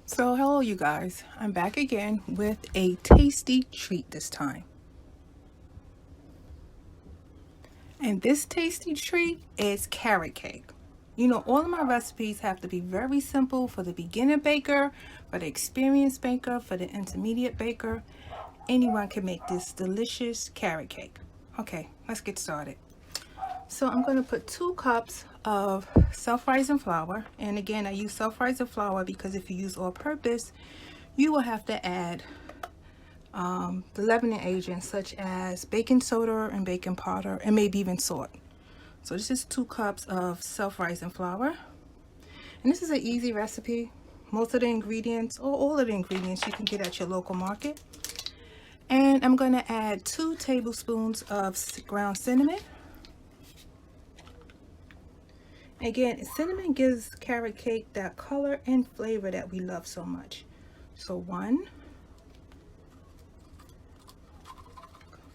So hello you guys, I'm back again with a tasty treat this time. And this tasty treat is carrot cake. You know, all of my recipes have to be very simple for the beginner baker, for the experienced baker, for the intermediate baker. Anyone can make this delicious carrot cake. Okay, let's get started. So I'm going to put 2 cups of self-rising flour. And again, I use self-rising flour because if you use all-purpose, you will have to add the leavening agents such as baking soda and baking powder and maybe even salt. So this is 2 cups of self-rising flour. And this is an easy recipe. Most of the ingredients, or all of the ingredients, you can get at your local market. And I'm going to add 2 tablespoons of ground cinnamon. Again, cinnamon gives carrot cake that color and flavor that we love so much. So 1.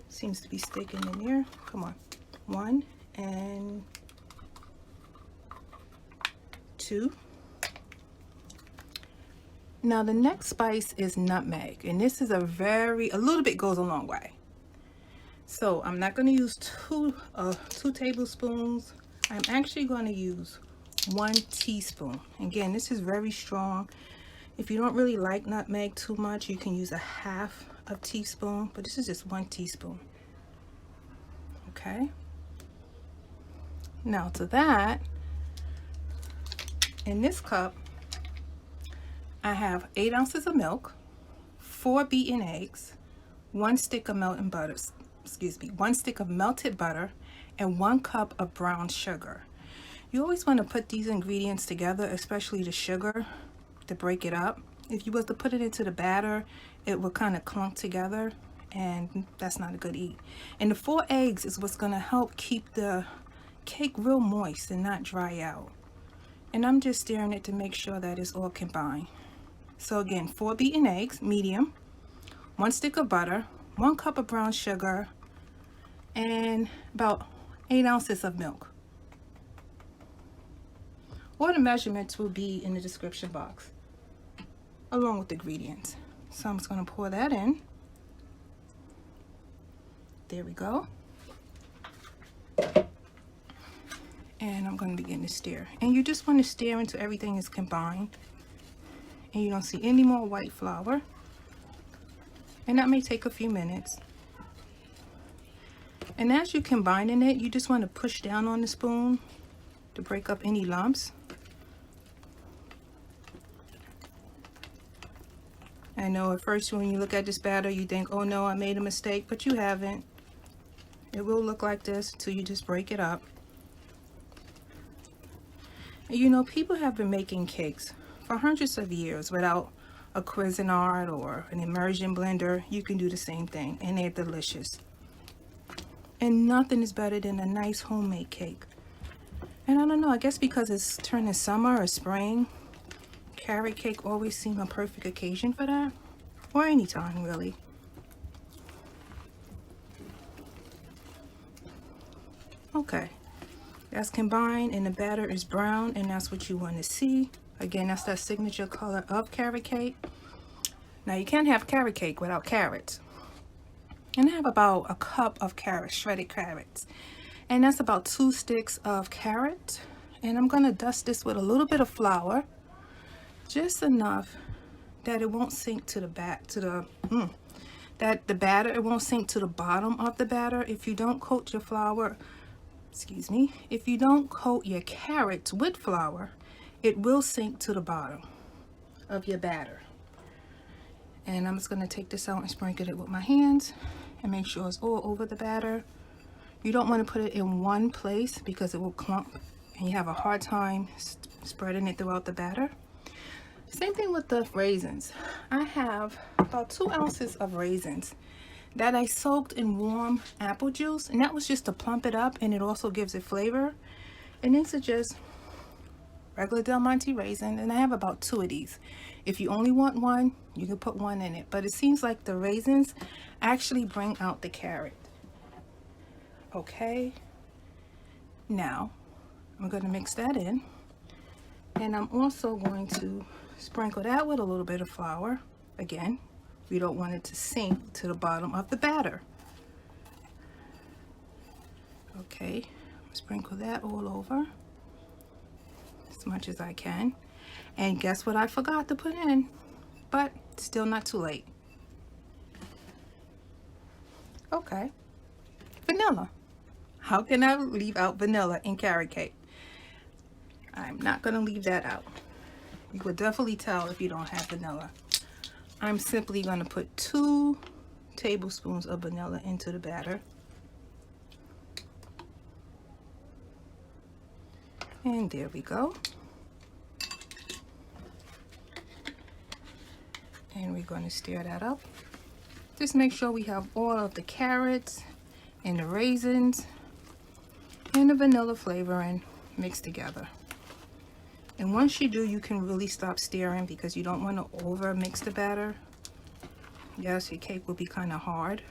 Seems to be sticking in there. Come on. 1 and 2. Now the next spice is nutmeg, and this is a little bit goes a long way. So I'm not going to use 2 tablespoons. I'm actually going to use 1 teaspoon. Again, this is very strong. If you don't really like nutmeg too much, you can use a half of teaspoon, but this is just 1 teaspoon. Okay. Now to that, in this cup, I have 8 ounces of milk, 4 beaten eggs, 1 stick of melted butter, 1 stick of melted butter, and 1 cup of brown sugar. You always want to put these ingredients together, especially the sugar, to break it up. If you was to put it into the batter, it will kind of clump together, and that's not a good eat. And the 4 eggs is what's going to help keep the cake real moist and not dry out. And I'm just stirring it to make sure that it's all combined. So again, 4 beaten eggs, medium, 1 stick of butter, 1 cup of brown sugar, and about 8 ounces of milk. All the measurements will be in the description box, along with the ingredients. So I'm just going to pour that in. There we go. And I'm going to begin to stir. And you just want to stir until everything is combined. And you don't see any more white flour. And that may take a few minutes. And as you're combining it, you just want to push down on the spoon to break up any lumps. I know at first when you look at this batter, you think, oh no, I made a mistake, but you haven't. It will look like this until you just break it up. And you know, people have been making cakes for hundreds of years without a Cuisinart or an immersion blender. You can do the same thing, and they're delicious. And nothing is better than a nice homemade cake. And I don't know, I guess because it's turning summer or spring, carrot cake always seems a perfect occasion for that. Or any time, really. Okay. That's combined and the batter is brown, and that's what you want to see. Again, that's that signature color of carrot cake. Now you can't have carrot cake without carrots. And I have about a cup of carrots, shredded carrots. And that's about 2 sticks of carrot. And I'm going to dust this with a little bit of flour. Just enough that it won't sink to the that the batter, it won't sink to the bottom of the batter. If you don't coat your flour, if you don't coat your carrots with flour, it will sink to the bottom of your batter. And I'm just going to take this out and sprinkle it with my hands and make sure it's all over the batter. You don't want to put it in one place because it will clump and you have a hard time spreading it throughout the batter. Same thing with the raisins. I have about 2 ounces of raisins that I soaked in warm apple juice, and that was just to plump it up, and it also gives it flavor. And these are just regular Del Monte raisin, and I have about 2 of these. If you only want 1, you can put 1 in it, but it seems like the raisins actually bring out the carrot. Okay, now I'm going to mix that in, and I'm also going to Sprinkle that with a little bit of flour. Again, we don't want it to sink to the bottom of the batter. Okay, sprinkle that all over as much as I can. And guess what I forgot to put in? But still not too late. Okay, vanilla. How can I leave out vanilla in carrot cake? I'm not going to leave that out. You would definitely tell if you don't have vanilla. I'm simply going to put 2 tablespoons of vanilla into the batter. And there we go. And we're going to stir that up. Just make sure we have all of the carrots and the raisins and the vanilla flavoring mixed together. And once you do, you can really stop stirring because you don't want to over mix the batter. Yes, your cake will be kind of hard.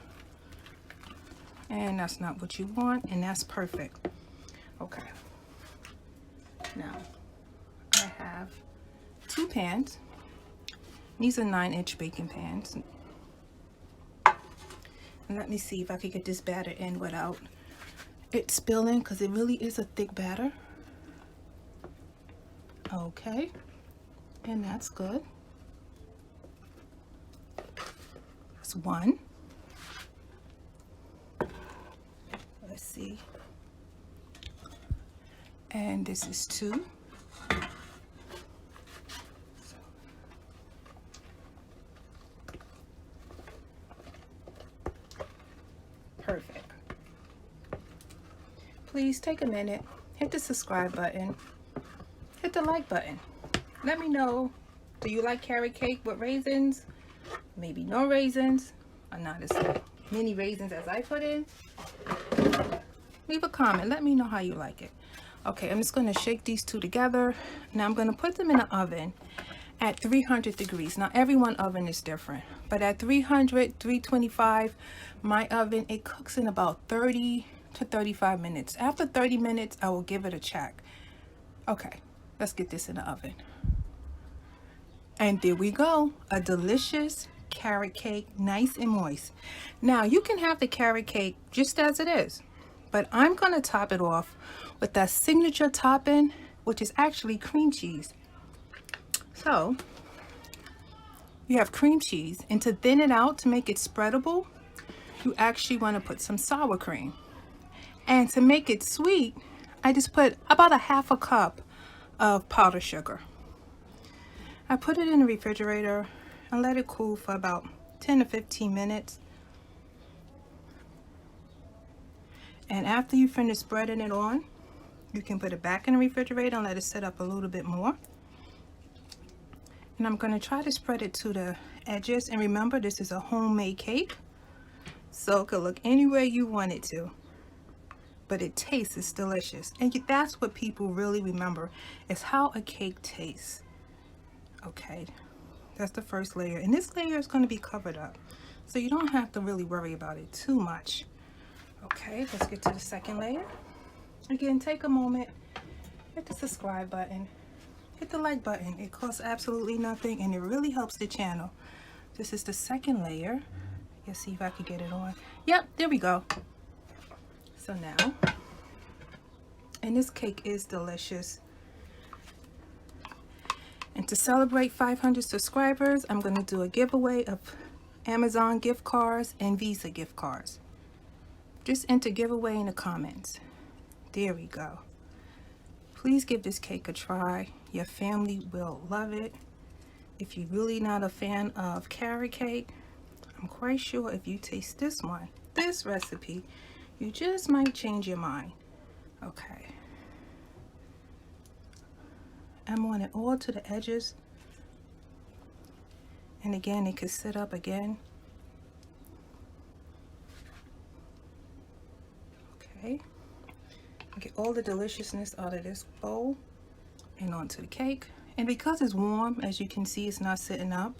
And that's not what you want, and that's perfect. Okay. Now, I have 2 pans. These are 9-inch baking pans. And let me see if I can get this batter in without it spilling, because it really is a thick batter. Okay, and that's good. That's 1. Let's see. And this is 2. Perfect. Please take a minute, hit the subscribe button, hit the like button. Let me know, do you like carrot cake with raisins? Maybe no raisins, or not as many raisins as I put in? Leave a comment, let me know how you like it. Okay, I'm just going to shake these 2 together. Now I'm going to put them in the oven at 300 degrees. Now everyone's oven is different, but at 300, 325, my oven, it cooks in about 30 to 35 minutes. After 30 minutes, I will give it a check. Okay, let's get this in the oven. And there we go, a delicious carrot cake, nice and moist. Now you can have the carrot cake just as it is, but I'm going to top it off with that signature topping, which is actually cream cheese. So you have cream cheese, and to thin it out to make it spreadable, you actually want to put some sour cream. And to make it sweet, I just put about a half a cup of powdered sugar. I put it in the refrigerator and let it cool for about 10 to 15 minutes. And after you finish spreading it on, you can put it back in the refrigerator and let it sit up a little bit more. And I'm going to try to spread it to the edges. And remember, this is a homemade cake, so it could look any way you want it to, but it tastes delicious. And that's what people really remember, is how a cake tastes. Okay, that's the first layer, and this layer is going to be covered up, so you don't have to really worry about it too much. Okay, let's get to the second layer. Again, take a moment, hit the subscribe button, hit the like button. It costs absolutely nothing, and it really helps the channel. This is the second layer. Let's see if I can get it on. Yep, there we go. So now, and this cake is delicious. And to celebrate 500 subscribers, I'm going to do a giveaway of Amazon gift cards and Visa gift cards. Just enter giveaway in the comments. There we go. Please give this cake a try. Your family will love it. If you're really not a fan of carrot cake, I'm quite sure if you taste this one, this recipe, you just might change your mind. Okay. I'm on it all to the edges. And again, it could sit up again. Okay. Get all the deliciousness out of this bowl and onto the cake. And because it's warm, as you can see, it's not sitting up.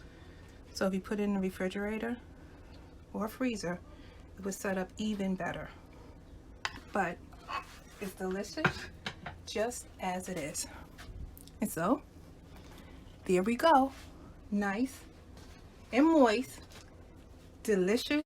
So if you put it in the refrigerator or freezer, it would set up even better. But it's delicious just as it is. And so There we go. Nice and moist, delicious